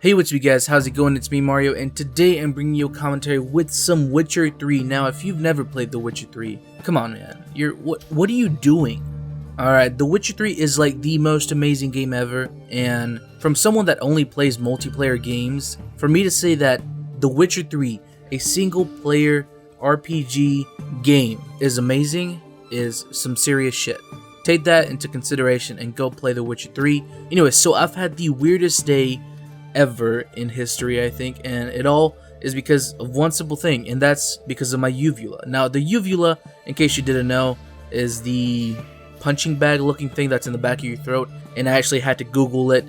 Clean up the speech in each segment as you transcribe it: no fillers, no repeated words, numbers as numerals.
Hey, what's up you guys, how's it going? It's me, Mario, and today I'm bringing you a commentary with some Witcher 3. Now, if you've never played The Witcher 3, come on man, what are you doing? Alright, The Witcher 3 is like the most amazing game ever, and from someone that only plays multiplayer games, for me to say that The Witcher 3, a single player RPG game, is amazing is some serious shit. Take that into consideration and go play The Witcher 3. Anyway, so I've had the weirdest day ever in history, I think, and it all is because of one simple thing, and that's because of my uvula. Now, the uvula, in case you didn't know, is the punching bag looking thing that's in the back of your throat, and I actually had to Google it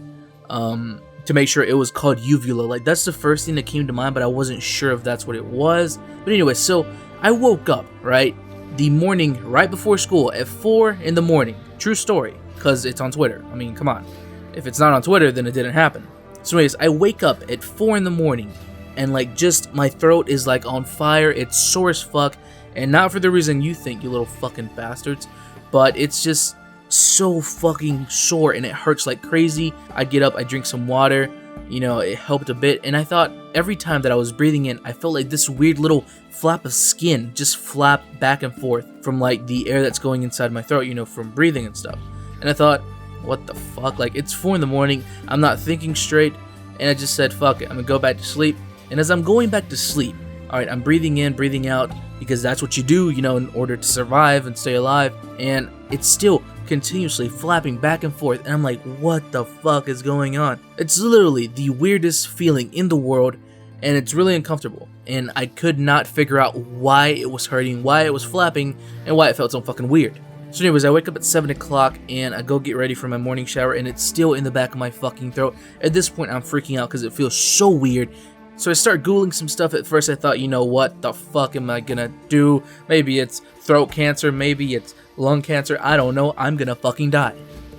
to make sure it was called uvula. Like, that's the first thing that came to mind, but I wasn't sure if that's what it was. But anyway, so I woke up, right, the morning right before school at 4 in the morning. True story, because it's on Twitter. I mean, come on. If it's not on Twitter, then it didn't happen. So anyways, I wake up at 4 in the morning, and like just my throat is like on fire. It's sore as fuck, and not for the reason you think, you little fucking bastards, but it's just so fucking sore and it hurts like crazy. I get up, I drink some water, you know, it helped a bit, and I thought every time that I was breathing in, I felt like this weird little flap of skin just flap back and forth from like the air that's going inside my throat, you know, from breathing and stuff. And I thought, what the fuck, like it's 4 in the morning, I'm not thinking straight, and I just said fuck it, I'm gonna go back to sleep. And as I'm going back to sleep, alright, I'm breathing in, breathing out, because that's what you do, you know, in order to survive and stay alive, and it's still continuously flapping back and forth, and I'm like, what the fuck is going on? It's literally the weirdest feeling in the world, and it's really uncomfortable, and I could not figure out why it was hurting, why it was flapping, and why it felt so fucking weird. So anyways, I wake up at 7 o'clock and I go get ready for my morning shower, and it's still in the back of my fucking throat. At this point, I'm freaking out because it feels so weird. So I start Googling some stuff. At first I thought, you know, what the fuck am I gonna do? Maybe it's throat cancer, maybe it's lung cancer, I don't know, I'm gonna fucking die.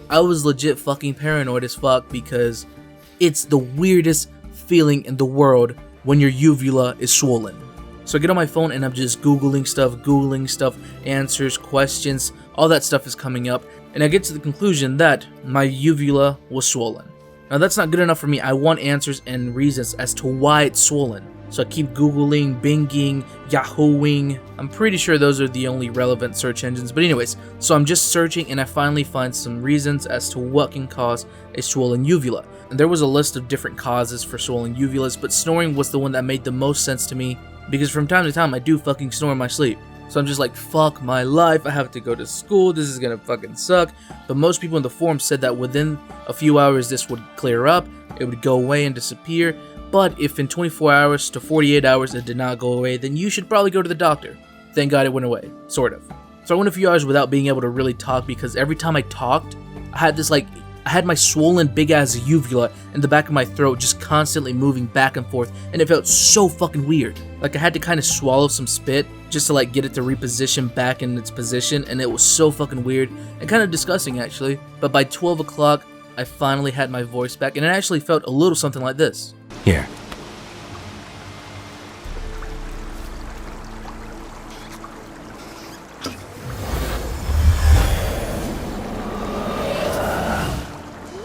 I was legit fucking paranoid as fuck because it's the weirdest feeling in the world when your uvula is swollen. So I get on my phone and I'm just Googling stuff, answers, questions, all that stuff is coming up, and I get to the conclusion that my uvula was swollen. Now that's not good enough for me. I want answers and reasons as to why it's swollen. So I keep Googling, Binging, Yahooing. I'm pretty sure those are the only relevant search engines, but anyways, so I'm just searching and I finally find some reasons as to what can cause a swollen uvula. And there was a list of different causes for swollen uvulas, but snoring was the one that made the most sense to me, because from time to time I do fucking snore in my sleep. So I'm just like, fuck my life, I have to go to school, this is gonna fucking suck. But most people in the forum said that within a few hours this would clear up, it would go away and disappear. But if in 24 hours to 48 hours it did not go away, then you should probably go to the doctor. Thank God it went away, sort of. So I went a few hours without being able to really talk, because every time I talked, I had this like, I had my swollen big ass uvula in the back of my throat just constantly moving back and forth, and it felt so fucking weird. Like I had to kind of swallow some spit just to like get it to reposition back in its position, and it was so fucking weird and kind of disgusting actually. But by 12 o'clock, I finally had my voice back, and it actually felt a little something like this. Here.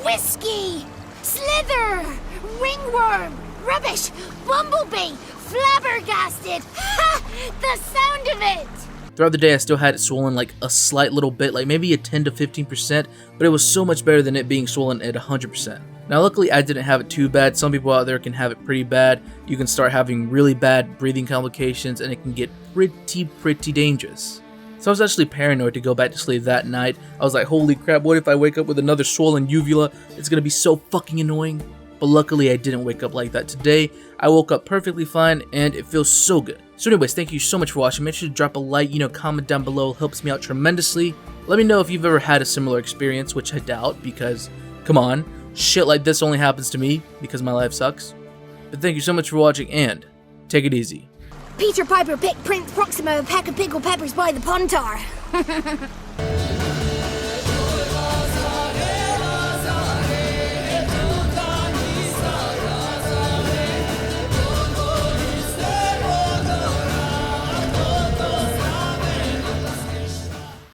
Whiskey! Slither! Ringworm! Rubbish! Bumblebee! Flabbergasted! Ha! The sound of it! Throughout the day, I still had it swollen like a slight little bit, like maybe a 10 to 15%, but it was so much better than it being swollen at 100%. Now, luckily, I didn't have it too bad. Some people out there can have it pretty bad. You can start having really bad breathing complications, and it can get pretty dangerous. So I was actually paranoid to go back to sleep that night. I was like, holy crap, what if I wake up with another swollen uvula? It's gonna be so fucking annoying. But luckily, I didn't wake up like that today. I woke up perfectly fine, and it feels so good. So anyways, thank you so much for watching. Make sure to drop a like, you know, comment down below. It helps me out tremendously. Let me know if you've ever had a similar experience, which I doubt, because, come on, shit like this only happens to me because my life sucks. But thank you so much for watching, and take it easy. Peter Piper picked Prince Proximo a pack of pickled peppers by the puntar.